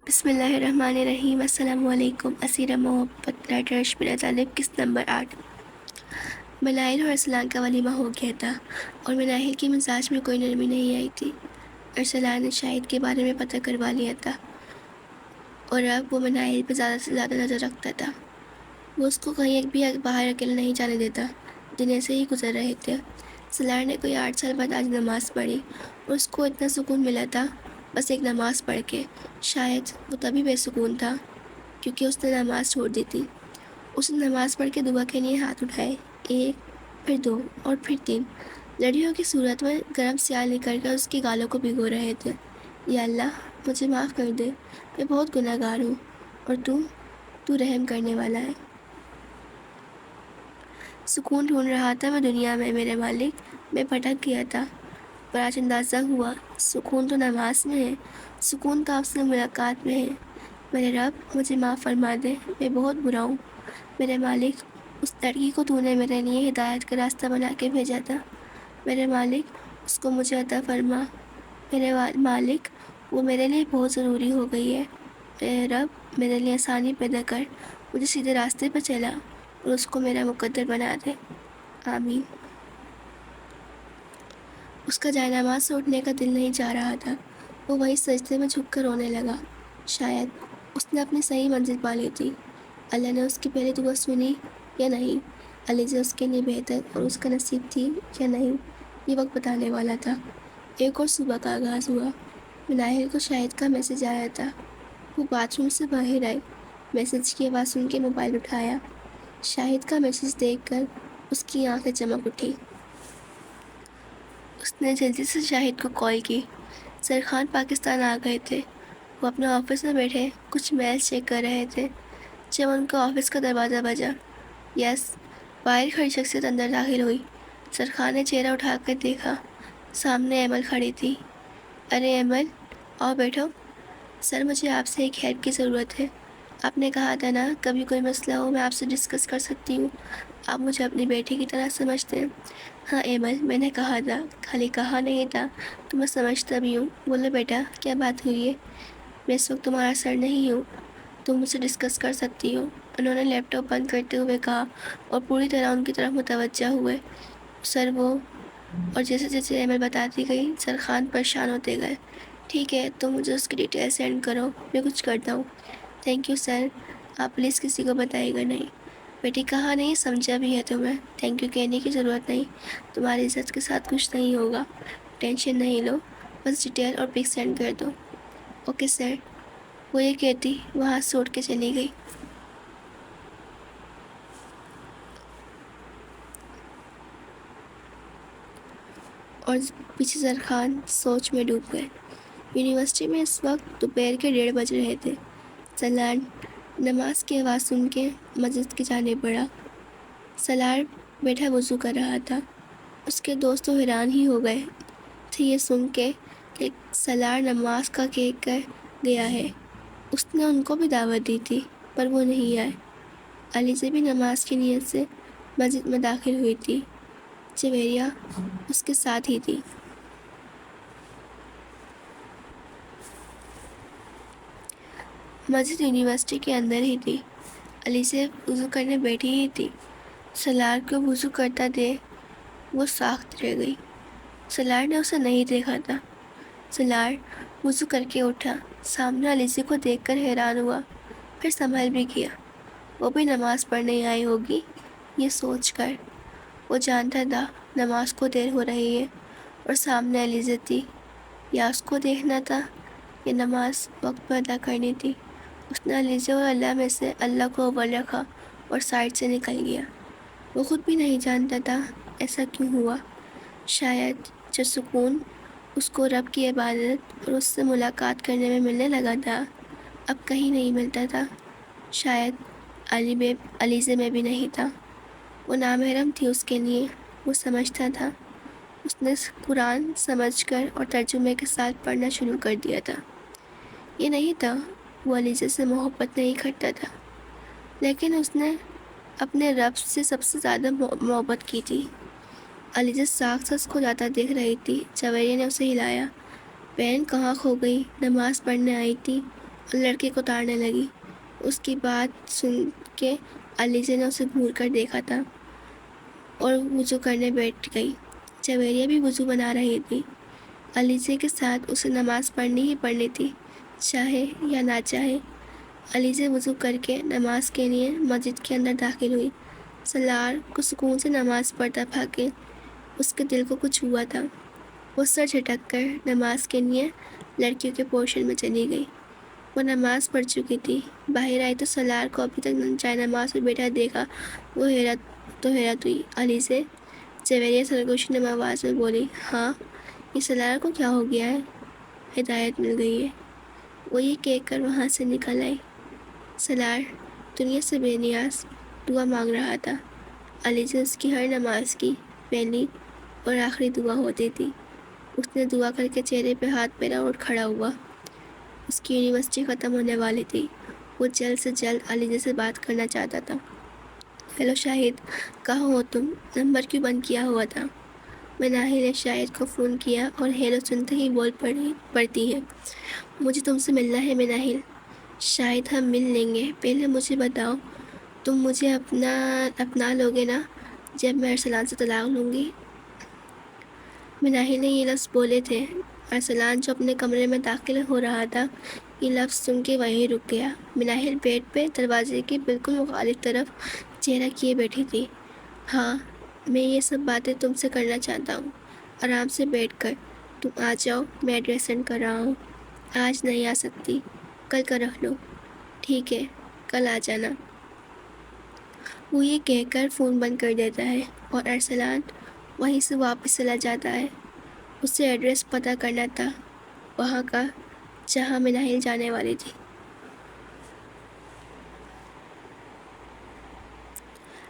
بسم اللہ الرحمن الرحیم۔ السلام علیکم۔ اسیر محبت، رائٹر اشبیلا طالب، قسط نمبر 8۔ مناہل اور ارسلان کا ولیمہ ہو گیا تھا اور مناہل کے مزاج میں کوئی نرمی نہیں آئی تھی۔ ارسلان نے شاہد کے بارے میں پتہ کروا لیا تھا اور اب وہ مناہل پہ زیادہ سے زیادہ نظر رکھتا تھا۔ وہ اس کو کہیں بھی باہر اکیلے نہیں جانے دیتا۔ دن ایسے ہی گزر رہے تھے۔ سلار نے کوئی 8 سال بعد آج نماز پڑھی اور اس کو اتنا سکون ملا تھا بس ایک نماز پڑھ کے۔ شاید وہ تبھی بے سکون تھا کیونکہ اس نے نماز چھوڑ دی تھی۔ اس نے نماز پڑھ کے دعا کے لیے ہاتھ اٹھائے، 1 پھر 2 اور پھر 3۔ لڑیوں کی صورت میں گرم سیال نکل کر اس کی گالوں کو بھگو رہے تھے۔ یا اللہ، مجھے معاف کر دے، میں بہت گناہ گار ہوں اور تو رحم کرنے والا ہے۔ سکون ڈھونڈ رہا تھا میں دنیا میں میرے مالک، میں بھٹک گیا تھا، پر آج اندازہ ہوا سکون تو نماز میں ہے، سکون تو آپ سے ملاقات میں ہے۔ میرے رب، مجھے معاف فرما دے، میں بہت برا ہوں۔ میرے مالک، اس لڑکی کو تو نے میرے لیے ہدایت کا راستہ بنا کے بھیجا تھا، میرے مالک اس کو مجھے عطا فرما۔ میرے مالک، وہ میرے لیے بہت ضروری ہو گئی ہے۔ میرے رب، میرے لیے آسانی پیدا کر، مجھے سیدھے راستے پہ چلا اور اس کو میرا مقدر بنا دے، آمین۔ اس کا جائے نماز سے اٹھنے کا دل نہیں چاہ رہا تھا۔ وہ وہیں سجدے میں جھک کر رونے لگا۔ شاید اس نے اپنی صحیح منزل پا لی تھی۔ اللہ نے اس کی پہلی دعا سنی یا نہیں، علیزہ اس کے لیے بہتر اور اس کا نصیب تھی یا نہیں، یہ وقت بتانے والا تھا۔ ایک اور صبح کا آغاز ہوا۔ مناہل کو شاہد کا میسج آیا تھا۔ وہ باتھ روم سے باہر آئی، میسج کی آواز سن کے موبائل اٹھایا۔ شاہد کا میسج دیکھ کر اس کی آنکھیں چمک اٹھی۔ اس نے جلدی سے شاہد کو کال کی۔ سرخان پاکستان آ گئے تھے۔ وہ اپنے آفس میں بیٹھے کچھ میل چیک کر رہے تھے جب ان کا آفس کا دروازہ بجا۔ یس، باہر کھڑی شخصیت اندر داخل ہوئی۔ سرخان نے چہرہ اٹھا کر دیکھا، سامنے ایمل کھڑی تھی۔ ارے ایمل، آؤ بیٹھو۔ سر، مجھے آپ سے ایک ہیلپ کی ضرورت ہے۔ آپ نے کہا تھا نا کبھی کوئی مسئلہ ہو میں آپ سے ڈسکس کر سکتی ہوں، آپ مجھے اپنی بیٹی کی طرح سمجھتے ہیں۔ ہاں ایمل، میں نے کہا تھا، خالی کہا نہیں تھا تو میں سمجھتا بھی ہوں۔ بولو بیٹا، کیا بات ہوئی ہے؟ میں اس وقت تمہارا سر نہیں ہوں، تم مجھ سے ڈسکس کر سکتی ہو، انہوں نے لیپ ٹاپ بند کرتے ہوئے کہا اور پوری طرح ان کی طرف متوجہ ہوئے۔ سر وہ، اور جیسے جیسے ایمل بتاتی گئی سرخان پریشان ہوتے گئے۔ ٹھیک ہے، تم مجھے اس کی ڈیٹیل سینڈ کرو، میں کچھ کرتا ہوں۔ تھینک یو سر، آپ پلیز کسی کو بتائیے گا نہیں۔ بیٹی کہا نہیں، سمجھا بھی ہے تمہیں، تھینک یو کہنے کی ضرورت نہیں، تمہاری عزت کے ساتھ کچھ نہیں ہوگا، ٹینشن نہیں لو، بس ڈیٹیل اور پک سینڈ کر دو۔ اوکے سر، وہ یہ کہتی وہاں سے اٹھ کے چلی گئی۔ اور پیچھے سرخان سوچ میں ڈوب گئے۔ یونیورسٹی میں اس وقت دوپہر کے 1:30 بج رہے تھے۔ سلار نماز کی آواز سن کے مسجد کی جانب بڑھا۔ سلار بیٹھا وضو کر رہا تھا۔ اس کے دوست تو حیران ہی ہو گئے تھے یہ سن کے کہ سلار نماز کا کہہ کر گیا ہے۔ اس نے ان کو بھی دعوت دی تھی پر وہ نہیں آئے۔ علیزہ بھی نماز کی نیت سے مسجد میں داخل ہوئی تھی۔ جویریہ اس کے ساتھ ہی تھی۔ مسجد یونیورسٹی کے اندر ہی تھی۔ علیزہ وضو کرنے بیٹھی ہی تھی۔ سلار کو وضو کرتا دیکھ وہ ساخت رہ گئی۔ سلار نے اسے نہیں دیکھا تھا۔ سلار وضو کر کے اٹھا، سامنے علیزہ کو دیکھ کر حیران ہوا، پھر سنبھل بھی گیا۔ وہ بھی نماز پڑھنے آئی ہوگی یہ سوچ کر۔ وہ جانتا تھا نماز کو دیر ہو رہی ہے اور سامنے علیزہ تھی، یا اس کو دیکھنا تھا یا نماز وقت پر ادا کرنی تھی۔ اس نے علیزہ اور اللہ میں سے اللہ کو اول رکھا اور سائڈ سے نکل گیا۔ وہ خود بھی نہیں جانتا تھا ایسا کیوں ہوا۔ شاید جو سکون اس کو رب کی عبادت اور اس سے ملاقات کرنے میں ملنے لگا تھا اب کہیں نہیں ملتا تھا۔ شاید علیزہ میں بھی نہیں تھا۔ وہ نامحرم تھی اس کے لیے، وہ سمجھتا تھا۔ اس نے قرآن سمجھ کر اور ترجمے کے ساتھ پڑھنا شروع کر دیا تھا۔ یہ نہیں تھا وہ علیزہ سے محبت نہیں کرتا تھا، لیکن اس نے اپنے رب سے سب سے زیادہ محبت کی تھی۔ علیزہ ساکھ سے اس کو جاتا دیکھ رہی تھی۔ جویریہ نے اسے ہلایا۔ بہن کہاں کھو گئی؟ نماز پڑھنے آئی تھی لڑکے کو اتارنے لگی۔ اس کی بات سن کے علیزہ نے اسے گھور کر دیکھا تھا اور وضو کرنے بیٹھ گئی۔ جویریہ بھی وضو بنا رہی تھی۔ علیزہ کے ساتھ اسے نماز پڑھنی ہی پڑھنی تھی، چاہے یا نہ چاہے۔ علیزہ وضو کر کے نماز کے لیے مسجد کے اندر داخل ہوئی۔ سالار کو سکون سے نماز پڑھتا پا کے اس کے دل کو کچھ ہوا تھا۔ وہ سر جھٹک کر نماز کے لیے لڑکیوں کے پورشن میں چلی گئی۔ وہ نماز پڑھ چکی تھی۔ باہر آئی تو سالار کو ابھی تک جائے نماز میں بیٹھا دیکھا۔ وہ حیرت ہوئی۔ علیزہ، جویریہ سرگوشی نما آواز میں بولی، ہاں، یہ سالار کو کیا ہو گیا ہے؟ ہدایت مل گئی ہے۔ وہ یہ کہہ کر وہاں سے نکل آئی۔ سالار دنیا سے بے نیاز دعا مانگ رہا تھا۔ علیزہ اس کی ہر نماز کی پہلی اور آخری دعا ہوتی تھی۔ اس نے دعا کر کے چہرے پہ ہاتھ پھیرا اور کھڑا ہوا۔ اس کی یونیورسٹی ختم ہونے والی تھی۔ وہ جلد سے جلد علیزہ سے بات کرنا چاہتا تھا۔ ہیلو شاہد، کہاں ہو تم؟ نمبر کیوں بند کیا ہوا تھا؟ مناہل نے شاہد کو فون کیا اور ہیلو سنتے ہی بول پڑتی ہے، مجھے تم سے ملنا ہے مناہل۔ شاہد، ہم مل لیں گے، پہلے مجھے بتاؤ، تم مجھے اپنا لوگے نا جب میں ارسلان سے طلاق لوں گی؟ مناہل نے یہ لفظ بولے تھے۔ ارسلان جو اپنے کمرے میں داخل ہو رہا تھا، یہ لفظ سن کے وہیں رک گیا۔ مناہل بیڈ پہ دروازے کی بالکل مخالف طرف چہرہ کیے بیٹھی تھی۔ ہاں، میں یہ سب باتیں تم سے کرنا چاہتا ہوں، آرام سے بیٹھ کر۔ تم آ جاؤ، میں ایڈریس سینڈ کر رہا ہوں۔ آج نہیں آ سکتی، کل کا رکھ لو۔ ٹھیک ہے، کل آ جانا۔ وہ یہ کہہ کر فون بند کر دیتا ہے اور ارسلان وہیں سے واپس چلا جاتا ہے۔ اسے ایڈریس پتہ کرنا تھا وہاں کا جہاں مناہل جانے والی تھی۔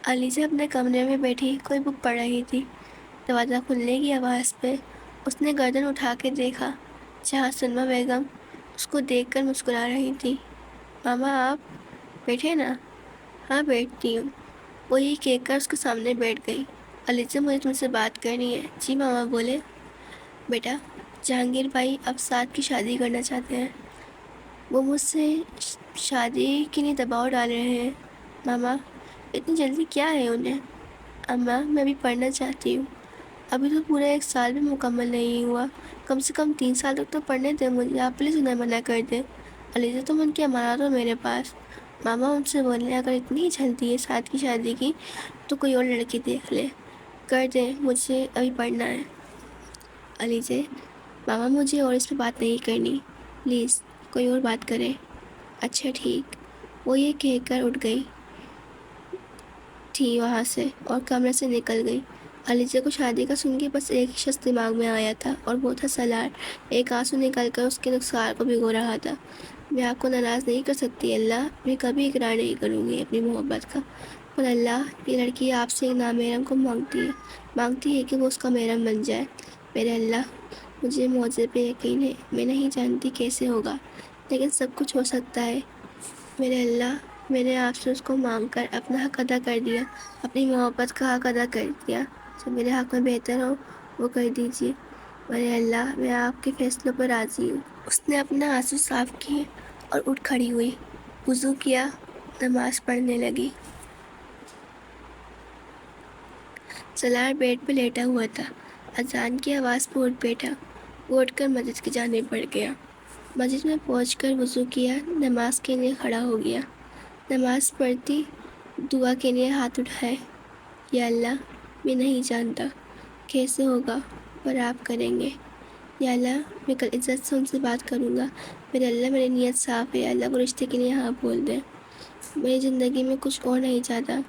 علیزہ اپنے کمرے میں بیٹھی کوئی بک پڑھ رہی تھی۔ دروازہ کھلنے کی آواز پہ اس نے گردن اٹھا کے دیکھا جہاں سلمیٰ بیگم اس کو دیکھ کر مسکرا رہی تھی۔ ماما، آپ بیٹھے نا؟ ہاں، بیٹھتی ہوں۔ وہ یہ کہہ کر اس کے سامنے بیٹھ گئی۔ علیزہ، مجھے تم سے بات کرنی ہے۔ جی ماما، بولے۔ بیٹا، جہانگیر بھائی اب سعد کی شادی کرنا چاہتے ہیں۔ وہ مجھ سے شادی کے لیے دباؤ ڈال رہے ہیں۔ ماما، اتنی جلدی کیا ہے انہیں؟ اماں، میں بھی پڑھنا چاہتی ہوں۔ ابھی تو پورا 1 سال بھی مکمل نہیں ہوا، کم سے کم 3 سال تک تو پڑھنے دیں مجھے، آپ پلیز انہیں منع کر دیں۔ علیزہ، تم ان کی امانت ہو میرے پاس۔ ماما، ان سے بولیں اگر اتنی جلدی ہے سعد کی شادی کی تو کوئی اور لڑکی دیکھ لے، کر دیں، مجھے ابھی پڑھنا ہے۔ علیزہ، ماما مجھے اور اس پہ بات نہیں کرنی، پلیز کوئی اور بات کرے۔ اچھا ٹھیک۔ وہ یہ کہہ کر اٹھ گئی تھی وہاں سے اور کمرے سے نکل گئی۔ علیزہ کو شادی کا سن کے بس ایک ہی شخص دماغ میں آیا تھا اور وہ تھا سالار۔ ایک آنسو نکل کر اس کے نثار کو بھگو رہا تھا۔ میں آپ کو ناراض نہیں کر سکتی اللہ، میں کبھی اقرار نہیں کروں گی اپنی محبت کا، پر اللہ، یہ لڑکی آپ سے ایک نامحرم کو مانگتی ہے کہ وہ اس کا محرم بن جائے۔ میرے اللہ، مجھے معجزے پہ یقین ہے، میں نہیں جانتی کیسے ہوگا، لیکن سب کچھ ہو سکتا ہے۔ میرے اللہ، میں نے آپ سے اس کو مانگ کر اپنا حق ادا کر دیا، اپنی محبت کا حق ادا کر دیا، جو میرے حق میں بہتر ہو وہ کر دیجیے۔ میرے اللہ، میں آپ کے فیصلوں پر راضی ہوں۔ اس نے اپنا آنسو صاف کیے اور اٹھ کھڑی ہوئی، وضو کیا، نماز پڑھنے لگی۔ سالار بیڈ پہ لیٹا ہوا تھا۔ اذان کی آواز پہ اٹھ بیٹھا۔ وہ اٹھ کر مسجد کی جانب بڑھ گیا۔ مسجد میں پہنچ کر وضو کیا، نماز کے لیے کھڑا ہو گیا۔ نماز پڑھتی دعا کے لیے ہاتھ اٹھائے۔ یا اللہ، میں نہیں جانتا کیسے ہوگا، پر آپ کریں گے۔ یا اللہ، میں کل عزت سے ان سے بات کروں گا۔ میرے اللہ، میری نیت صاف ہے، یا اللہ وہ رشتے کے لیے ہاں بول دیں۔ میری زندگی میں کچھ اور نہیں چاہتا،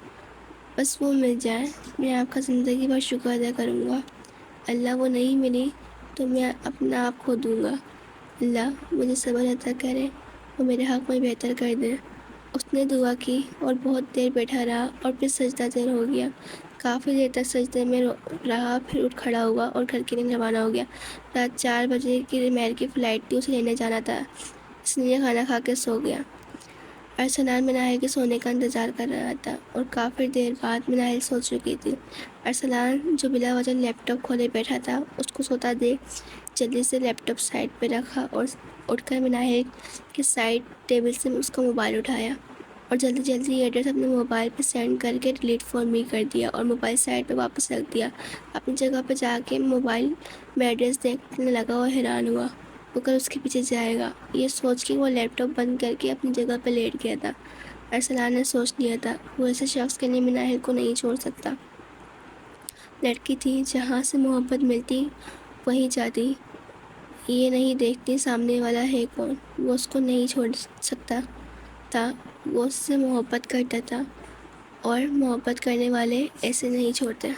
بس وہ مل جائے۔ میں آپ کا زندگی بھر شکر ادا کروں گا۔ اللہ وہ نہیں ملی تو میں اپنا آپ کھو دوں گا۔ اللہ مجھے صبر عطا کرے اور میرے حق میں بہتر کر دے۔ اس نے دعا کی اور بہت دیر بیٹھا رہا اور پھر سجدہ دیر ہو گیا۔ کافی دیر تک سجدے میں رہا، پھر اٹھ کھڑا ہوا اور گھر کے لیے روانہ ہو گیا۔ رات 4 بجے کی مہر کی فلائٹ تھی، اسے لینے جانا تھا، اس لیے کھانا کھا کے سو گیا۔ ارسلان مناہل کے سونے کا انتظار کر رہا تھا اور کافی دیر بعد مناہل سو چکی تھی۔ ارسلان جو بلا وجہ لیپ ٹاپ کھولے بیٹھا تھا اس کو سوتا دیکھ جلدی سے لیپ ٹاپ سائڈ پہ رکھا اور اٹھ کر مناہل کے سائڈ ٹیبل سے اس کا موبائل اٹھایا اور جلدی ایڈریس اپنے موبائل پہ سینڈ کر کے ڈیلیٹ فار می کر دیا اور موبائل سائڈ پہ واپس رکھ دیا۔ اپنی جگہ پہ جا کے موبائل میں ایڈریس دیکھنے لگا اور حیران ہوا وہ کل اس کے پیچھے جائے گا، یہ سوچ کے وہ لیپ ٹاپ بند کر کے اپنی جگہ پہ لیٹ گیا تھا۔ ارسلان نے سوچ لیا تھا وہ ایسے شخص کے لیے مناہل کو نہیں چھوڑ سکتا۔ لڑکی تھی جہاں سے محبت ملتی وہیں جاتی، یہ نہیں دیکھتی سامنے والا ہے کون، وہ اس کو نہیں چھوڑ سکتا تھا، وہ اس سے محبت کرتا تھا اور محبت کرنے والے ایسے نہیں چھوڑتے۔